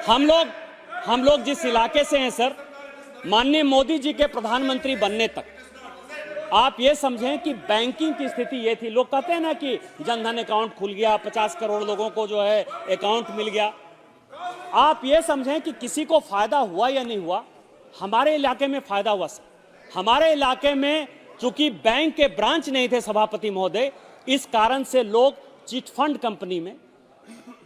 हम लोग जिस इलाके से हैं सर, माननीय मोदी जी के प्रधानमंत्री बनने तक आप ये समझें कि बैंकिंग की स्थिति ये थी। लोग कहते हैं ना कि जनधन अकाउंट खुल गया, 50 करोड़ लोगों को जो है अकाउंट मिल गया। आप ये समझें कि किसी को फायदा हुआ या नहीं हुआ, हमारे इलाके में फायदा हुआ सर। हमारे इलाके में चूंकि बैंक के ब्रांच नहीं थे सभापति महोदय, इस कारण से लोग चिट फंड कंपनी में,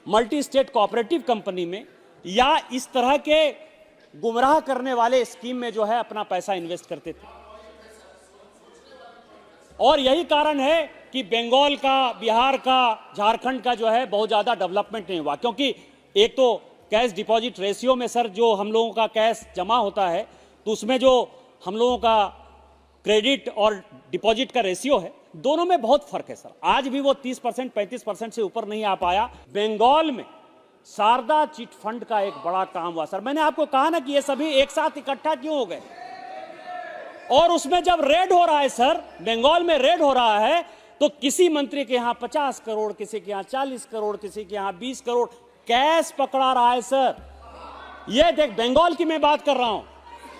मल्टी स्टेट कोऑपरेटिव कंपनी में या इस तरह के गुमराह करने वाले स्कीम में जो है अपना पैसा इन्वेस्ट करते थे। और यही कारण है कि बंगाल का, बिहार का, झारखंड का जो है बहुत ज्यादा डेवलपमेंट नहीं हुआ, क्योंकि एक तो कैश डिपॉजिट रेशियो में सर जो हम लोगों का कैश जमा होता है तो उसमें जो हम लोगों का क्रेडिट और डिपॉजिट का रेशियो है, दोनों में बहुत फर्क है सर। आज भी वो 30% 35% से ऊपर नहीं आ पाया। बंगाल में शारदा चिट फंड का एक बड़ा काम हुआ सर। मैंने आपको कहा ना कि ये सभी एक साथ इकट्ठा क्यों हो गए, और उसमें जब रेड हो रहा है सर, बंगाल में रेड हो रहा है, तो किसी मंत्री के यहां 50 करोड़, किसी के यहां 40 करोड़, किसी के यहां 20 करोड़ कैश पकड़ा रहा है सर। ये देख, बंगाल की मैं बात कर रहा हूं।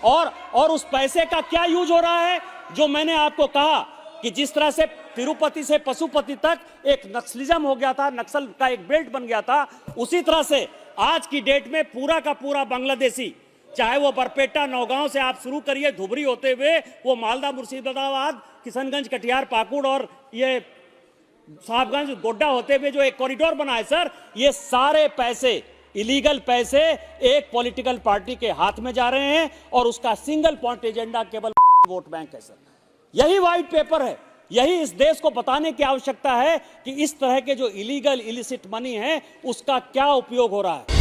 और उस पैसे का क्या यूज हो रहा है, जो मैंने आपको कहा कि जिस तरह से तिरुपति से पशुपति तक एक नक्सलिज्म हो गया था, नक्सल का एक बेल्ट बन गया था, उसी तरह से आज की डेट में पूरा का पूरा बांग्लादेशी, चाहे वो बरपेटा, नौगांव से आप शुरू करिए धुबरी होते हुए वो मालदा, मुर्शिदाबाद, किशनगंज, कटिहार, पाकुड़ और ये साहबगंज, गोड्डा होते हुए जो एक कॉरिडोर बना है सर, ये सारे पैसे, इलीगल पैसे एक पॉलिटिकल पार्टी के हाथ में जा रहे हैं और उसका सिंगल पॉइंट एजेंडा केवल वोट बैंक है सर। यही व्हाइट पेपर है। यही इस देश को बताने की आवश्यकता है कि इस तरह के जो इलीगल, इलिसिट मनी है उसका क्या उपयोग हो रहा है।